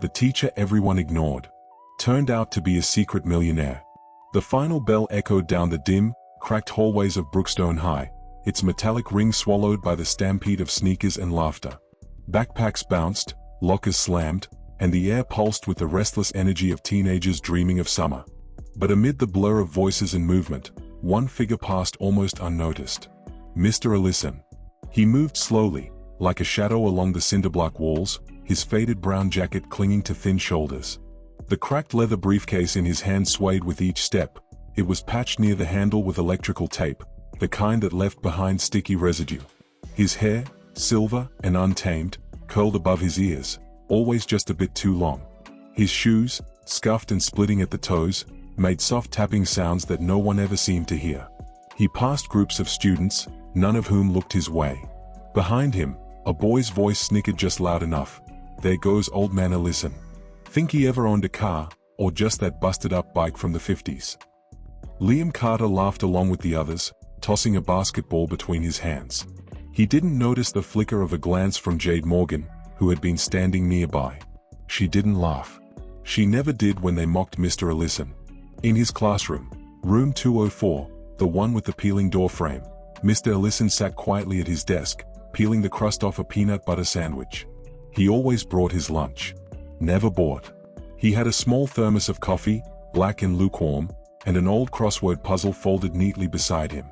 the teacher everyone ignored, turned out to be a secret millionaire. The final bell echoed down the dim, cracked hallways of Brookstone High, its metallic ring swallowed by the stampede of sneakers and laughter. Backpacks bounced, lockers slammed, and the air pulsed with the restless energy of teenagers dreaming of summer. But amid the blur of voices and movement, one figure passed almost unnoticed. Mr. Ellison. He moved slowly, like a shadow along the cinderblock walls, his faded brown jacket clinging to thin shoulders. The cracked leather briefcase in his hand swayed with each step. It was patched near the handle with electrical tape, the kind that left behind sticky residue. His hair, silver and untamed, curled above his ears, always just a bit too long. His shoes, scuffed and splitting at the toes, made soft tapping sounds that no one ever seemed to hear. He passed groups of students, none of whom looked his way. Behind him, a boy's voice snickered just loud enough. "There goes old man Ellison. Think he ever owned a car, or just that busted-up bike from the 50s? Liam Carter laughed along with the others, tossing a basketball between his hands. He didn't notice the flicker of a glance from Jade Morgan, who had been standing nearby. She didn't laugh. She never did when they mocked Mr. Ellison. In his classroom, room 204, the one with the peeling door frame, Mr. Ellison sat quietly at his desk, peeling the crust off a peanut butter sandwich. He always brought his lunch. Never bought. He had a small thermos of coffee, black and lukewarm, and an old crossword puzzle folded neatly beside him.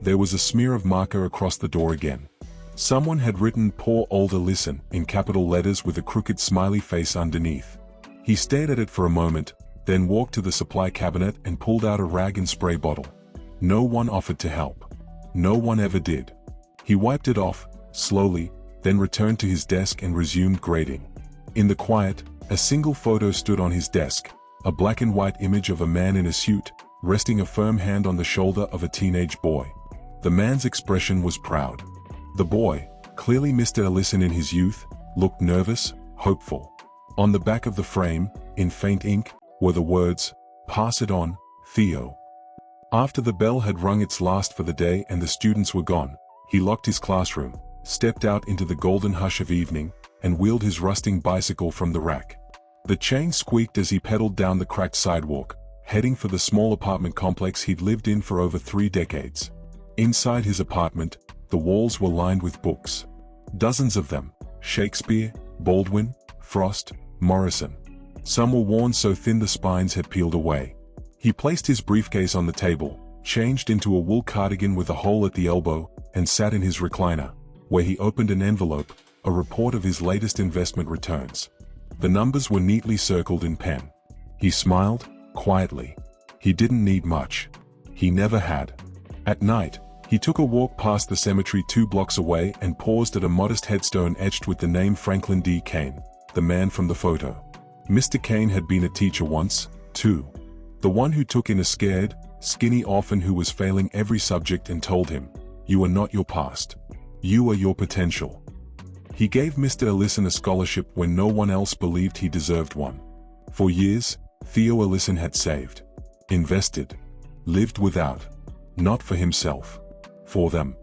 There was a smear of marker across the door again. Someone had written "Poor old Ellison" in capital letters with a crooked smiley face underneath. He stared at it for a moment, then walked to the supply cabinet and pulled out a rag and spray bottle. No one offered to help. No one ever did. He wiped it off, slowly, then returned to his desk and resumed grading. In the quiet, a single photo stood on his desk, a black and white image of a man in a suit, resting a firm hand on the shoulder of a teenage boy. The man's expression was proud. The boy, clearly Mr. Ellison in his youth, looked nervous, hopeful. On the back of the frame, in faint ink, were the words, "Pass it on, Theo." After the bell had rung its last for the day and the students were gone, he locked his classroom, stepped out into the golden hush of evening, and wheeled his rusting bicycle from the rack. The chain squeaked as he pedaled down the cracked sidewalk, heading for the small apartment complex he'd lived in for over 3 decades. Inside his apartment, the walls were lined with books. Dozens of them: Shakespeare, Baldwin, Frost, Morrison. Some were worn so thin the spines had peeled away. He placed his briefcase on the table, changed into a wool cardigan with a hole at the elbow, and sat in his recliner, where he opened an envelope, a report of his latest investment returns. The numbers were neatly circled in pen. He smiled, quietly. He didn't need much. He never had. At night, he took a walk past the cemetery 2 blocks away and paused at a modest headstone etched with the name Franklin D. Kane, the man from the photo. Mr. Kane had been a teacher once, too. The one who took in a scared, skinny orphan who was failing every subject and told him, "You are not your past. You are your potential." He gave Mr. Ellison a scholarship when no one else believed he deserved one. For years, Theo Ellison had saved, invested, lived without. Not for himself. For them.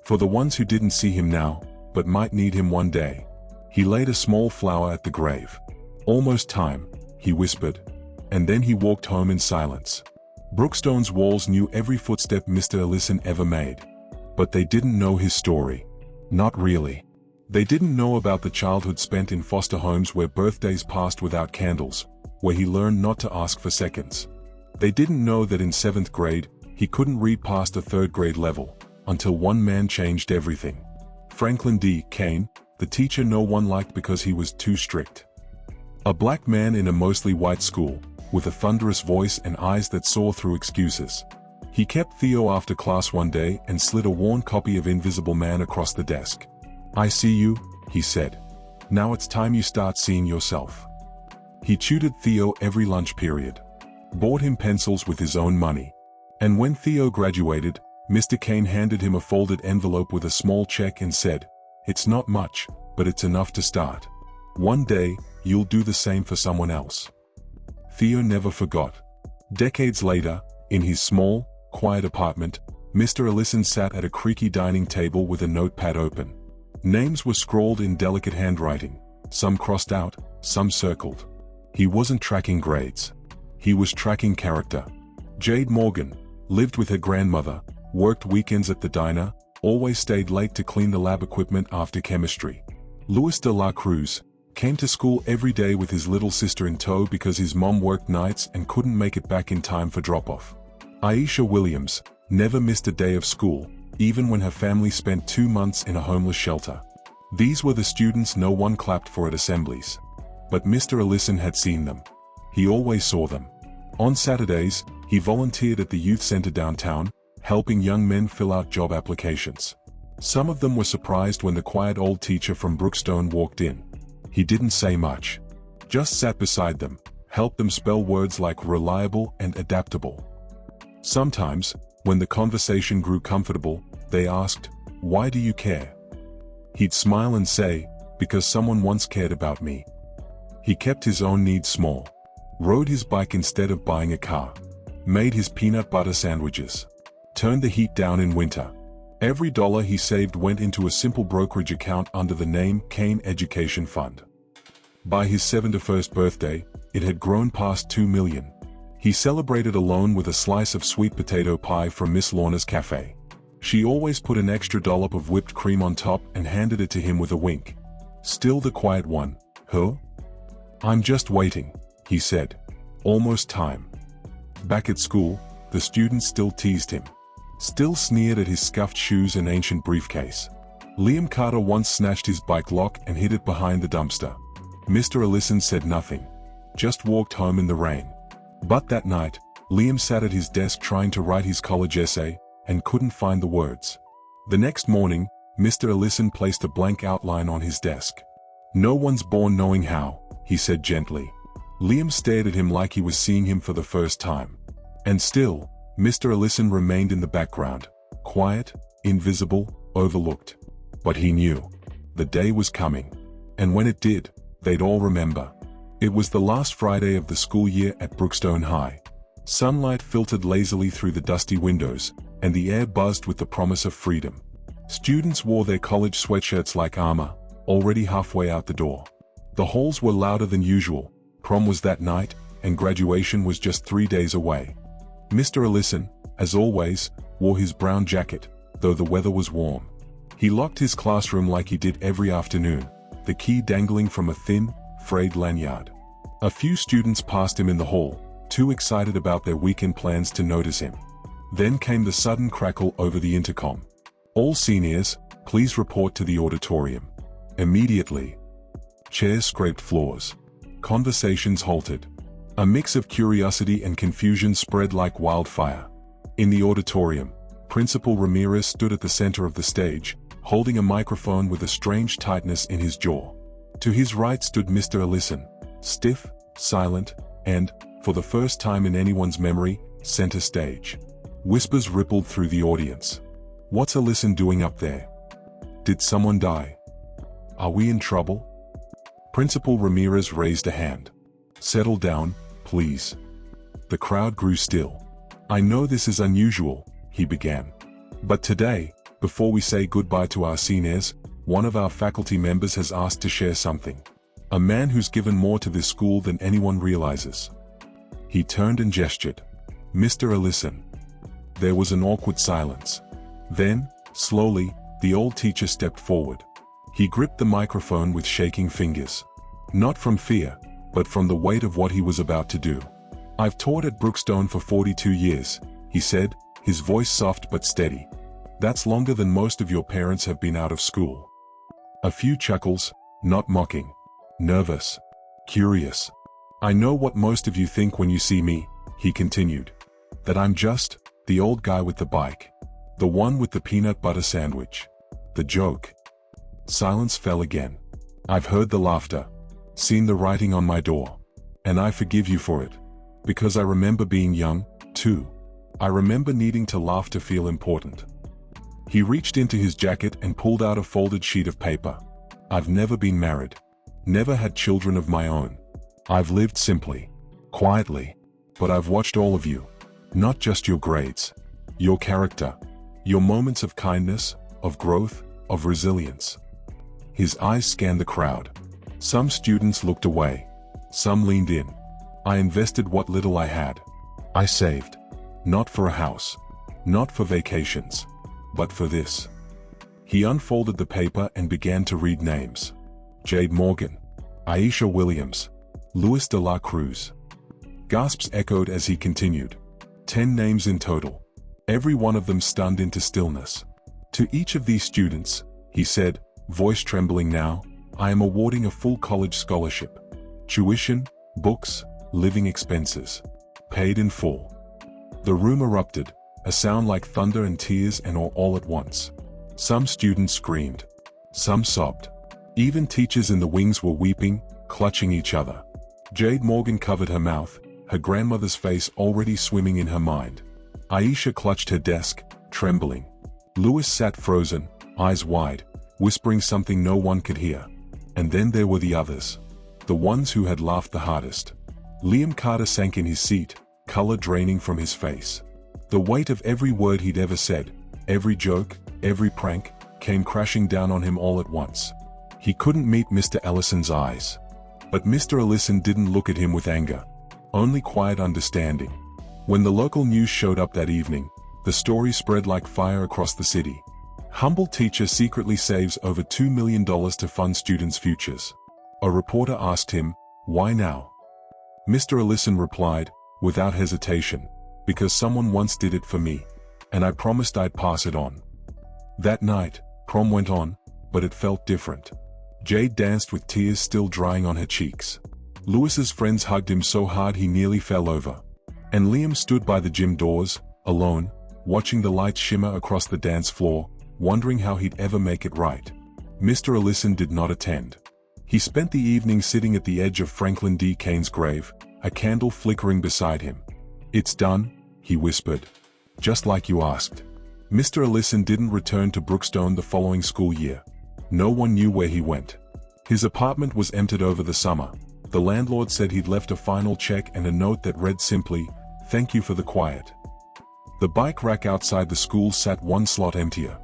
For the ones who didn't see him now, but might need him one day. He laid a small flower at the grave. "Almost time," he whispered. And then he walked home in silence. Brookstone's walls knew every footstep Mr. Ellison ever made. But they didn't know his story. Not really. They didn't know about the childhood spent in foster homes where birthdays passed without candles, where he learned not to ask for seconds. They didn't know that in 7th grade, he couldn't read past a 3rd grade level, until one man changed everything. Franklin D. Kane, the teacher no one liked because he was too strict. A black man in a mostly white school, with a thunderous voice and eyes that saw through excuses. He kept Theo after class one day and slid a worn copy of Invisible Man across the desk. "I see you," he said. "Now it's time you start seeing yourself." He tutored Theo every lunch period. Bought him pencils with his own money. And when Theo graduated, Mr. Kane handed him a folded envelope with a small check and said, "It's not much, but it's enough to start. One day, you'll do the same for someone else." Theo never forgot. Decades later, in his small, quiet apartment, Mr. Ellison sat at a creaky dining table with a notepad open. Names were scrawled in delicate handwriting. Some crossed out, some circled. He wasn't tracking grades. He was tracking character. Jade Morgan lived with her grandmother, worked weekends at the diner, always stayed late to clean the lab equipment after chemistry. Luis de la Cruz came to school every day with his little sister in tow because his mom worked nights and couldn't make it back in time for drop-off. Aisha Williams never missed a day of school, even when her family spent 2 months in a homeless shelter. These were the students no one clapped for at assemblies. But Mr. Ellison had seen them. He always saw them. On Saturdays, he volunteered at the youth center downtown, helping young men fill out job applications. Some of them were surprised when the quiet old teacher from Brookstone walked in. He didn't say much. Just sat beside them, helped them spell words like reliable and adaptable. Sometimes, when the conversation grew comfortable, they asked, "Why do you care?" He'd smile and say, "Because someone once cared about me." He kept his own needs small. Rode his bike instead of buying a car. Made his peanut butter sandwiches. Turned the heat down in winter. Every dollar he saved went into a simple brokerage account under the name Kane Education Fund. By his 71st birthday, it had grown past 2 million. He celebrated alone with a slice of sweet potato pie from Miss Lorna's cafe. She always put an extra dollop of whipped cream on top and handed it to him with a wink. Still the quiet one, huh? "I'm just waiting," he said. "Almost time." Back at school, the students still teased him. Still sneered at his scuffed shoes and ancient briefcase. Liam Carter once snatched his bike lock and hid it behind the dumpster. Mr. Ellison said nothing. Just walked home in the rain. But that night, Liam sat at his desk trying to write his college essay, and couldn't find the words. The next morning, Mr. Ellison placed a blank outline on his desk. "No one's born knowing how," he said gently. Liam stared at him like he was seeing him for the first time. And still, Mr. Ellison remained in the background, quiet, invisible, overlooked. But he knew. The day was coming. And when it did, they'd all remember. It was the last Friday of the school year at Brookstone High. Sunlight filtered lazily through the dusty windows, and the air buzzed with the promise of freedom. Students wore their college sweatshirts like armor, already halfway out the door. The halls were louder than usual. Prom was that night, and graduation was just 3 days away. Mr. Ellison, as always, wore his brown jacket, though the weather was warm. He locked his classroom like he did every afternoon, the key dangling from a thin, frayed lanyard. A few students passed him in the hall, too excited about their weekend plans to notice him. Then came the sudden crackle over the intercom. "All seniors, please report to the auditorium." Immediately, chairs scraped floors. Conversations halted. A mix of curiosity and confusion spread like wildfire. In the auditorium, Principal Ramirez stood at the center of the stage, holding a microphone with a strange tightness in his jaw. To his right stood Mr. Ellison, stiff, silent, and, for the first time in anyone's memory, center stage. Whispers rippled through the audience. "What's Ellison doing up there? Did someone die? Are we in trouble?" Principal Ramirez raised a hand. "Settle down, please." The crowd grew still. "I know this is unusual," he began. "But today, before we say goodbye to our seniors, one of our faculty members has asked to share something. A man who's given more to this school than anyone realizes." He turned and gestured. "Mr. Ellison." There was an awkward silence. Then, slowly, the old teacher stepped forward. He gripped the microphone with shaking fingers. Not from fear, but from the weight of what he was about to do. "I've taught at Brookstone for 42 years, he said, his voice soft but steady. "That's longer than most of your parents have been out of school." A few chuckles, not mocking. Nervous. Curious. "I know what most of you think when you see me," he continued. "That I'm just the old guy with the bike. The one with the peanut butter sandwich. The joke." Silence fell again. "I've heard the laughter. Seen the writing on my door. And I forgive you for it. Because I remember being young, too. I remember needing to laugh to feel important." He reached into his jacket and pulled out a folded sheet of paper. "I've never been married. Never had children of my own. I've lived simply. Quietly. But I've watched all of you. Not just your grades. Your character. Your moments of kindness, of growth, of resilience." His eyes scanned the crowd. Some students looked away. Some leaned in. I invested what little I had. I saved. Not for a house. Not for vacations. But for this. He unfolded the paper and began to read names. Jade Morgan. Aisha Williams. Luis de la Cruz. Gasps echoed as he continued. 10 names in total. Every one of them stunned into stillness. To each of these students, he said, voice trembling now, I am awarding a full college scholarship. Tuition, books, living expenses. Paid in full. The room erupted, a sound like thunder and tears and all at once. Some students screamed. Some sobbed. Even teachers in the wings were weeping, clutching each other. Jade Morgan covered her mouth, her grandmother's face already swimming in her mind. Aisha clutched her desk, trembling. Louis sat frozen, eyes wide, whispering something no one could hear. And then there were the others. The ones who had laughed the hardest. Liam Carter sank in his seat, color draining from his face. The weight of every word he'd ever said, every joke, every prank, came crashing down on him all at once. He couldn't meet Mr. Ellison's eyes. But Mr. Ellison didn't look at him with anger. Only quiet understanding. When the local news showed up that evening, the story spread like fire across the city. Humble teacher secretly saves over $2 million to fund students' futures. A reporter asked him, why now? Mr. Ellison replied, without hesitation, because someone once did it for me, and I promised I'd pass it on. That night, prom went on, but it felt different. Jade danced with tears still drying on her cheeks. Louis's friends hugged him so hard he nearly fell over. And Liam stood by the gym doors, alone, watching the lights shimmer across the dance floor, wondering how he'd ever make it right. Mr. Ellison did not attend. He spent the evening sitting at the edge of Franklin D. Kane's grave, a candle flickering beside him. It's done, he whispered. Just like you asked. Mr. Ellison didn't return to Brookstone the following school year. No one knew where he went. His apartment was emptied over the summer. The landlord said he'd left a final check and a note that read simply, thank you for the quiet. The bike rack outside the school sat one slot emptier.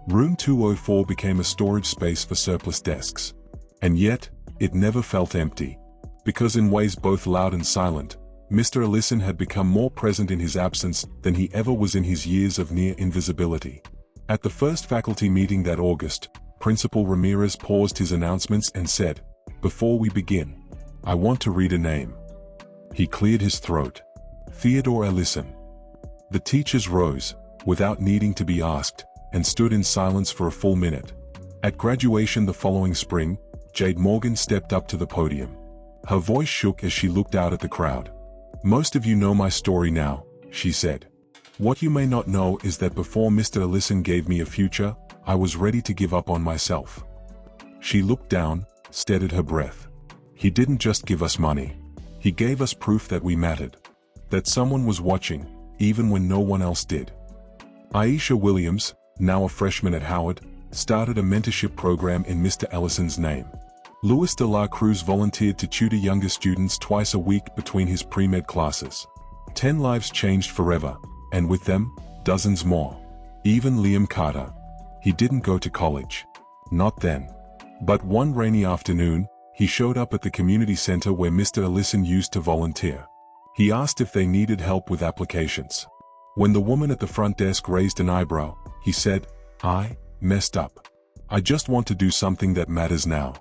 Room 204 became a storage space for surplus desks. And yet, it never felt empty. Because in ways both loud and silent, Mr. Ellison had become more present in his absence than he ever was in his years of near invisibility. At the first faculty meeting that August, Principal Ramirez paused his announcements and said, before we begin, I want to read a name. He cleared his throat. Theodore Ellison. The teachers rose, without needing to be asked, and stood in silence for a full minute. At graduation the following spring, Jade Morgan stepped up to the podium. Her voice shook as she looked out at the crowd. Most of you know my story now, she said. What you may not know is that before Mr. Ellison gave me a future, I was ready to give up on myself. She looked down, steadied her breath. He didn't just give us money. He gave us proof that we mattered. That someone was watching, even when no one else did. Aisha Williams, now a freshman at Howard, started a mentorship program in Mr. Ellison's name. Luis de la Cruz volunteered to tutor younger students twice a week between his pre-med classes. 10 lives changed forever, and with them, dozens more. Even Liam Carter. He didn't go to college. Not then. But one rainy afternoon, he showed up at the community center where Mr. Ellison used to volunteer. He asked if they needed help with applications. When the woman at the front desk raised an eyebrow, he said, I messed up. I just want to do something that matters now.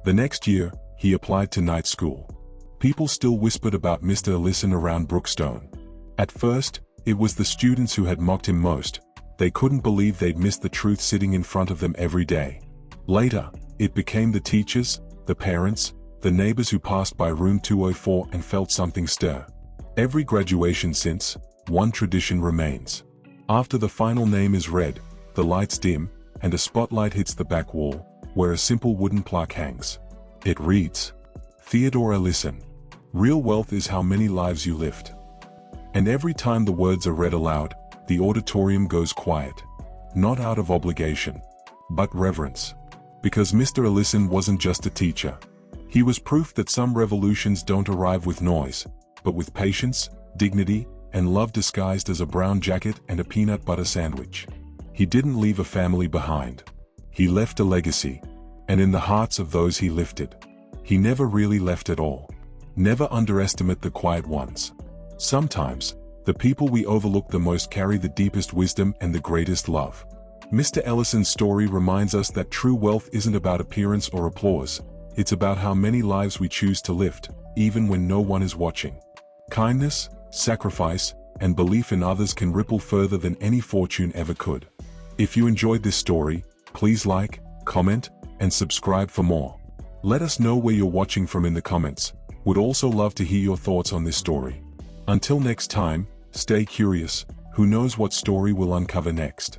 The next year, he applied to night school. People still whispered about Mr. Ellison around Brookstone. At first, it was the students who had mocked him most. They couldn't believe they'd missed the truth sitting in front of them every day. Later, it became the teachers, the parents, the neighbors who passed by room 204 and felt something stir. Every graduation since, one tradition remains. After the final name is read, the lights dim, and a spotlight hits the back wall, where a simple wooden plaque hangs. It reads, Theodore Ellison. Real wealth is how many lives you lift. And every time the words are read aloud, the auditorium goes quiet. Not out of obligation, but reverence. Because Mr. Ellison wasn't just a teacher. He was proof that some revolutions don't arrive with noise, but with patience, dignity, and love disguised as a brown jacket and a peanut butter sandwich. He didn't leave a family behind. He left a legacy, and in the hearts of those he lifted, He never really left at all. Never underestimate the quiet ones. Sometimes, the people we overlook the most carry the deepest wisdom and the greatest love. Mr. Ellison's story reminds us that true wealth isn't about appearance or applause, it's about how many lives we choose to lift, even when no one is watching. Kindness, sacrifice, and belief in others can ripple further than any fortune ever could. If you enjoyed this story, please like, comment, and subscribe for more. Let us know where you're watching from in the comments. Would also love to hear your thoughts on this story. Until next time, stay curious, who knows what story we'll uncover next.